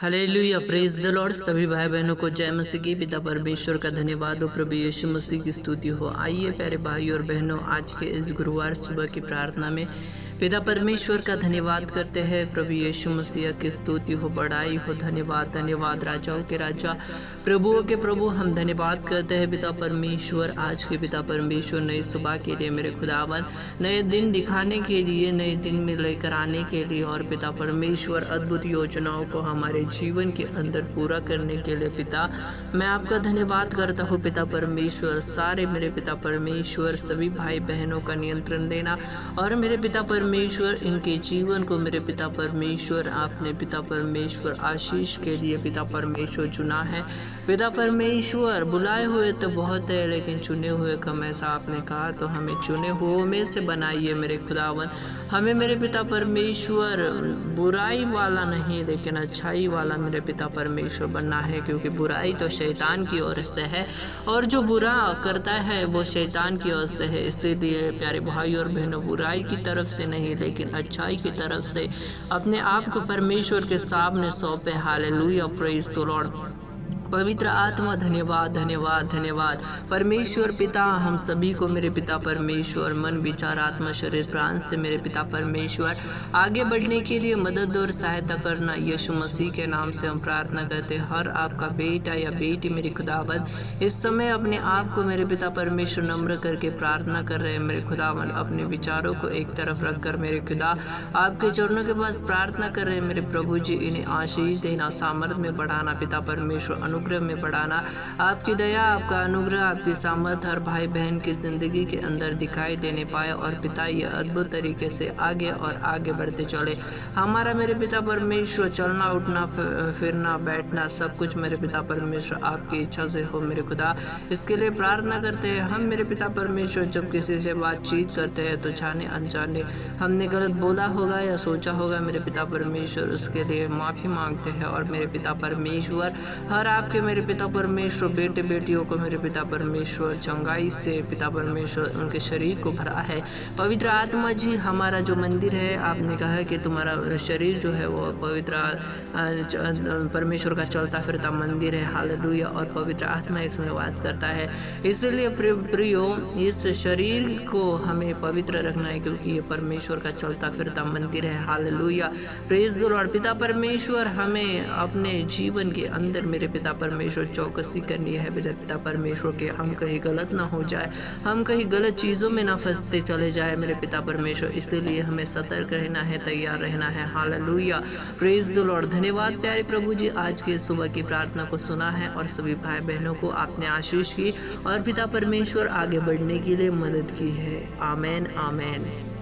Hallelujah, praise the Lord. सभी भाई बहनों को जय मसीह की। पिता परमेश्वर का धन्यवाद हो, प्रभु यीशु मसीह की स्तुति हो। आइए प्यारे भाई और बहनों, आज के इस गुरुवार सुबह की प्रार्थना में पिता परमेश्वर का धन्यवाद करते हैं। प्रभु यीशु मसीह की स्तुति हो, बड़ाई हो। धन्यवाद धन्यवाद, राजाओं के राजा, प्रभुओं के प्रभु, हम धन्यवाद करते हैं पिता परमेश्वर। आज के पिता परमेश्वर नई सुबह के लिए मेरे खुदावन, नए दिन दिखाने के लिए, नए दिन में लेकर आने के लिए, और पिता परमेश्वर अद्भुत योजनाओं को हमारे जीवन के अंदर पूरा करने के लिए पिता मैं आपका धन्यवाद करता हूँ। पिता परमेश्वर, सारे मेरे पिता परमेश्वर सभी भाई बहनों का नियंत्रण देना, और मेरे पिता परमेश्वर इनके जीवन को मेरे पिता परमेश्वर आपने पिता परमेश्वर आशीष के लिए पिता परमेश्वर चुना है। पिता परमेश्वर, बुलाए हुए तो बहुत है लेकिन चुने हुए कम, ऐसा आपने कहा, तो हमें चुने हुए में से बनाइए मेरे खुदावन। हमें मेरे पिता परमेश्वर बुराई वाला नहीं लेकिन अच्छाई वाला मेरे पिता परमेश्वर बनना है, क्योंकि बुराई तो शैतान की ओर से है और जो बुरा करता है वो शैतान की ओर से है। इसीलिए प्यारे भाई और बहनों, बुराई की तरफ से नहीं लेकिन अच्छाई की तरफ से अपने आप को परमेश्वर के सामने सौंपे। Hallelujah, praise the Lord. पवित्र आत्मा, धन्यवाद धन्यवाद धन्यवाद। परमेश्वर पिता, हम सभी को मेरे पिता परमेश्वर मन, विचार, आत्मा, शरीर, प्राण से मेरे पिता परमेश्वर आगे बढ़ने के लिए मदद और सहायता करना। यीशु मसीह के नाम से हम प्रार्थना करते हैं। हर आपका बेटा या बेटी मेरी खुदावन इस समय अपने आप को मेरे पिता परमेश्वर नम्र करके प्रार्थना कर रहे हैं मेरे खुदावन। अपने विचारों को एक तरफ रखकर मेरे खुदा आपके चरणों के पास प्रार्थना कर रहे हैं मेरे प्रभु जी। इन्हें आशीष देना, सामर्थ में बढ़ाना पिता परमेश्वर, अनुग्रह में बढ़ाना। आपकी दया, आपका अनुग्रह, आपकी सामर्थ हर भाई बहन की जिंदगी के अंदर दिखाई देने पाए, और पिता ये अद्भुत तरीके से आगे और आगे बढ़ते चले। हमारा मेरे पिता परमेश्वर चलना, उठना, फिरना, बैठना, सब कुछ मेरे पिता परमेश्वर आपकी इच्छा से हो मेरे खुदा। इसके लिए प्रार्थना करते हैं। हम मेरे पिता परमेश्वर जब किसी से बातचीत करते हैं तो जाने अनजाने हमने गलत बोला होगा या सोचा होगा मेरे पिता परमेश्वर, उसके लिए माफ़ी मांगते हैं। और मेरे पिता परमेश्वर हर आपके मेरे पिता परमेश्वर बेटे बेटियों को मेरे पिता परमेश्वर चंगाई से पिता परमेश्वर उनके शरीर को भरा है। पवित्र आत्मा जी, हमारा जो मंदिर है, आपने कहा है कि तुम्हारा शरीर जो है वो पवित्र परमेश्वर का चलता फिरता मंदिर है। हालेलुया। और पवित्र आत्मा इसमें वास करता है। इसलिए प्रियो, इस शरीर को हमें पवित्र रखना है, क्योंकि ये परमेश्वर का चलता फिरता मंदिर है। Hallelujah, praise the Lord. पिता परमेश्वर, हमें अपने जीवन के अंदर मेरे पिता परमेश्वर चौकसी करनी है पिता परमेश्वर के, हम कहीं गलत ना हो जाए, हम कहीं गलत चीज़ों में ना फंसते चले जाए मेरे पिता परमेश्वर। इसीलिए हमें सतर्क रहना है, तैयार रहना है। Hallelujah, praise the Lord. धन्यवाद प्यारे प्रभु जी, आज के सुबह की प्रार्थना को सुना है और सभी भाई बहनों को आपने आशीष की और पिता परमेश्वर आगे बढ़ने के लिए मदद की है। आमेन आमेन।